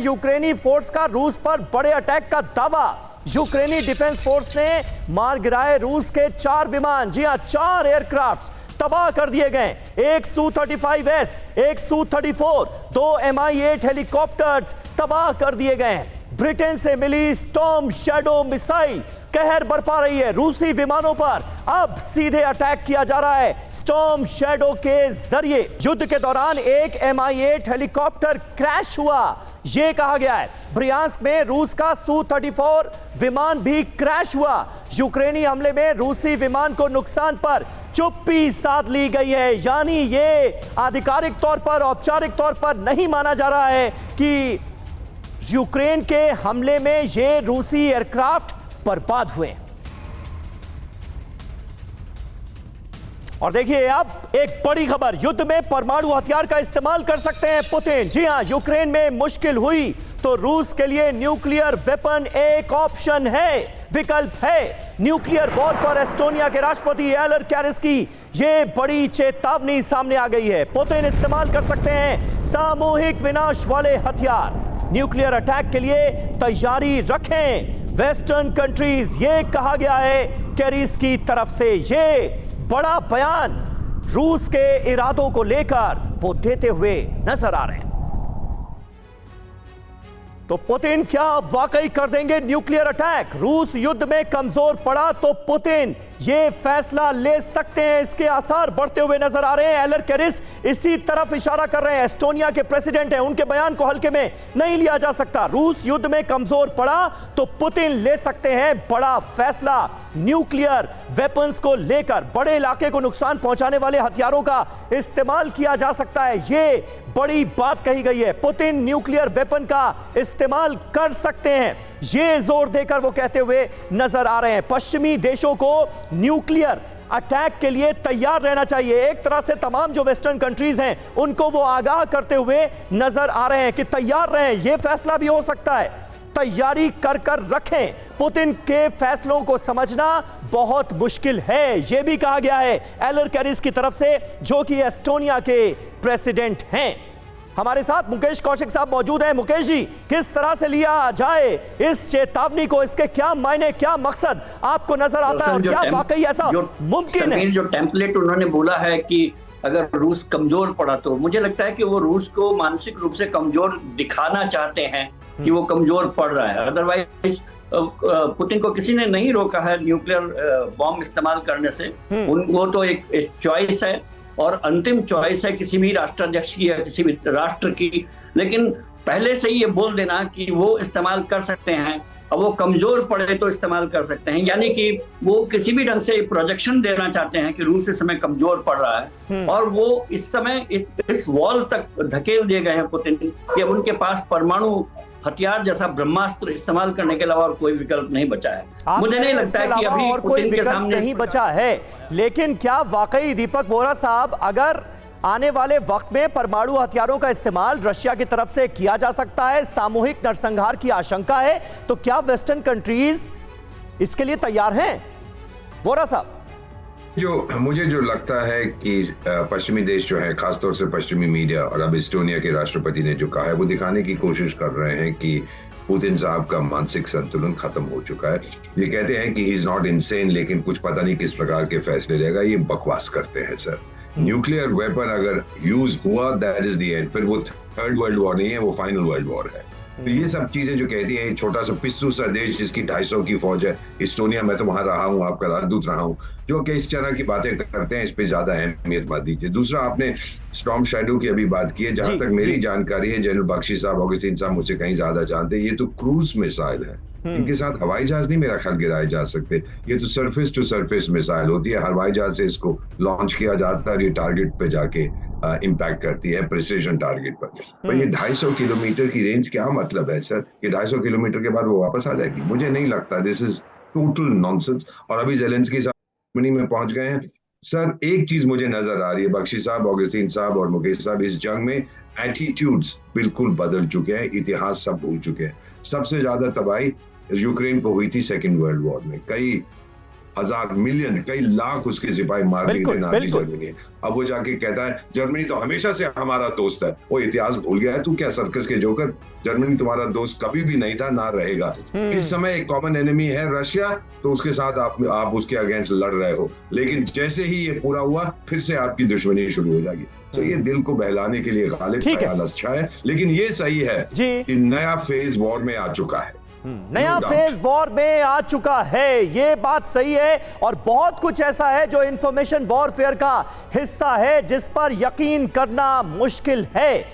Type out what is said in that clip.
यूक्रेनी फोर्स का रूस पर बड़े अटैक का दावा। यूक्रेनी डिफेंस फोर्स ने मार गिराए रूस के 4 विमान, जी हां 4 एयरक्राफ्ट तबाह कर दिए गए। एक Su-35S, एक Su-34, 2 Mi-8 हेलीकॉप्टर्स तबाह कर दिए गए। ब्रिटेन से मिली स्टॉर्म शैडो मिसाइल कहर बरपा रही है रूसी विमानों पर। अब सीधे अटैक किया जा रहा है स्टॉर्म शैडो के जरिए। युद्ध के दौरान एक Mi-8 हेलीकॉप्टर क्रैश हुआ, यह कहा गया है। ब्रियांस्क में रूस का Su-34 विमान भी क्रैश हुआ। यूक्रेनी हमले में रूसी विमान को नुकसान पर चुप्पी साध ली गई है, यानी यह आधिकारिक तौर पर, औपचारिक तौर पर नहीं माना जा रहा है कि यूक्रेन के हमले में ये रूसी एयरक्राफ्ट बर्बाद हुए। और देखिए अब एक बड़ी खबर, युद्ध में परमाणु हथियार का इस्तेमाल कर सकते हैं पुतिन। जी हां, यूक्रेन में मुश्किल हुई तो रूस के लिए न्यूक्लियर वेपन एक ऑप्शन है, विकल्प है। न्यूक्लियर वॉर पर एस्टोनिया के राष्ट्रपति एलर कैरिस की ये बड़ी चेतावनी सामने आ गई है। पुतिन इस्तेमाल कर सकते हैं सामूहिक विनाश वाले हथियार। न्यूक्लियर अटैक के लिए तैयारी रखें वेस्टर्न कंट्रीज, ये कहा गया है कैरिस की तरफ से। ये बड़ा बयान रूस के इरादों को लेकर वो देते हुए नजर आ रहे हैं। तो पुतिन क्या वाकई कर देंगे न्यूक्लियर अटैक? रूस युद्ध में कमजोर पड़ा तो पुतिन ये फैसला ले सकते हैं, इसके आसार बढ़ते हुए नजर आ रहे हैं। एलर कैरिस इसी तरफ इशारा कर रहे हैं। एस्टोनिया के प्रेसिडेंट हैं, उनके बयान को हल्के में नहीं लिया जा सकता। रूस युद्ध में कमजोर पड़ा तो पुतिन ले सकते हैं बड़ा फैसला न्यूक्लियर वेपन्स को लेकर। बड़े इलाके को नुकसान पहुंचाने वाले हथियारों का इस्तेमाल किया जा सकता है, ये बड़ी बात कही गई है। पुतिन न्यूक्लियर वेपन का इस्तेमाल कर सकते हैं, ये जोर देकर वो कहते हुए नजर आ रहे हैं। पश्चिमी देशों को न्यूक्लियर अटैक के लिए तैयार रहना चाहिए। एक तरह से तमाम जो वेस्टर्न कंट्रीज हैं उनको वो आगाह करते हुए नजर आ रहे हैं कि तैयार रहें, ये फैसला भी हो सकता है, तैयारी कर रखें। पुतिन के फैसलों को समझना बहुत मुश्किल है, यह भी कहा गया है एलर कैरिस की तरफ से, जो कि एस्टोनिया के प्रेसिडेंट हैं। हमारे साथ मुकेश कौशिक साहब मौजूद हैं। मुकेश जी, किस तरह से लिया जाए इस चेतावनी को, इसके क्या मायने, क्या मकसद आपको नजर आता है और क्या वाकई ऐसा मुमकिन है? जो टेम्पलेट उन्होंने बोला है कि अगर रूस कमजोर पड़ा, तो मुझे लगता है कि वो रूस को मानसिक रूप से कमजोर दिखाना चाहते हैं कि वो कमजोर पड़ रहा है। अदरवाइज पुतिन को किसी ने नहीं रोका है न्यूक्लियर बॉम्ब इस्तेमाल करने से। वो तो एक चॉइस है और अंतिम चॉइस है किसी भी राष्ट्राध्यक्ष की या किसी भी राष्ट्र की। लेकिन पहले से ही ये बोल देना कि वो इस्तेमाल कर सकते हैं, अब वो कमजोर पड़े तो इस्तेमाल कर सकते हैं, यानी कि वो किसी भी ढंग से प्रोजेक्शन देना चाहते हैं कि रूस इस समय कमजोर पड़ रहा है। और वो इस समय इस वॉल तक धकेल दिए गए हैं पुतिन कि अब उनके पास परमाणु हथियार जैसा ब्रह्मास्त्र इस्तेमाल करने के अलावा और कोई विकल्प नहीं बचा है। मुझे नहीं लगता है कि अभी और कोई विकल्प नहीं बचा है। लेकिन क्या वाकई दीपक वोरा साहब, अगर आने वाले वक्त में परमाणु हथियारों का इस्तेमाल रशिया की तरफ से किया जा सकता है, सामूहिक नरसंहार की आशंका है, तो क्या वेस्टर्न कंट्रीज इसके लिए तैयार हैं? वोरा साहब, मुझे जो लगता है कि पश्चिमी देश जो है, खासतौर से पश्चिमी मीडिया और अब एस्टोनिया के राष्ट्रपति ने जो कहा है, वो दिखाने की कोशिश कर रहे हैं कि पुतिन साहब का मानसिक संतुलन खत्म हो चुका है। ये कहते हैं कि ही इज नॉट इनसेन, लेकिन कुछ पता नहीं किस प्रकार के फैसले लेगा। ये बकवास करते हैं सर। न्यूक्लियर वेपन अगर यूज हुआ, दैट इज द एंड। फिर वो थर्ड वर्ल्ड वॉर नहीं है, वो फाइनल वर्ल्ड वॉर है। तो ये सब चीजें जो कहती हैं, छोटा सा पिस्सू सा देश जिसकी 250 की फौज है, एस्टोनिया, मैं तो वहां रहा हूँ, आपका राजदूत रहा हूँ, जो कि इस तरह की बातें करते हैं, इस पे ज्यादा अहमियत मत दीजिए। दूसरा, आपने स्टॉर्म शैडो की अभी बात की है, जहां तक मेरी जानकारी है, जनरल बख्शी साहब, ऑगस्टीन साहब मुझसे कहीं ज्यादा जानते हैं, ये तो क्रूज मिसाइल है। इनके साथ हवाई जहाज नहीं मेरा ख्याल गिराए जा सकते। ये तो सरफेस टू सरफेस मिसाइल होती है, हवाई जहाज से इसको लॉन्च किया जाता है और ये टारगेट पे जाके इम्पैक्ट करती है, प्रिसीजन टारगेट पर ये 250 किलोमीटर की रेंज, क्या मतलब है सर? ये 250 किलोमीटर के बाद वो वापस आ जाएगी? मुझे नहीं लगता। This is total nonsense. और अभी ज़ेलेंस्की साहब में पहुंच गए हैं सर। एक चीज मुझे नजर आ रही है, बख्शी साहब, ऑगस्टीन साहब और मुकेश साहब, इस जंग में एटीट्यूड्स बिल्कुल बदल चुके हैं, इतिहास सब भूल चुके हैं। सबसे ज्यादा तबाही यूक्रेन को हुई थी सेकेंड वर्ल्ड वॉर में। कई हजार मिलियन कई लाख उसके सिपाही मार दिए थे बिल्कुल, नाजी बिल्कुल। जर्मनी। अब वो जाके कहता है जर्मनी तो हमेशा से हमारा दोस्त है। वो इतिहास भूल गया है तू क्या, सर्कस के जोकर? जर्मनी तुम्हारा दोस्त कभी भी नहीं था, ना रहेगा। इस समय एक कॉमन एनिमी है रशिया, तो उसके साथ आप उसके अगेंस्ट लड़ रहे हो, लेकिन जैसे ही ये पूरा हुआ फिर से आपकी दुश्मनी शुरू हो जाएगी। तो ये दिल को बहलाने के लिए गालिब ठीक है। ख्याल अच्छा है, लेकिन ये सही है जी। कि नया फेज वॉर में आ चुका है। नया फेज वॉर में आ चुका है, ये बात सही है। और बहुत कुछ ऐसा है जो इंफॉर्मेशन वॉरफेयर का हिस्सा है जिस पर यकीन करना मुश्किल है।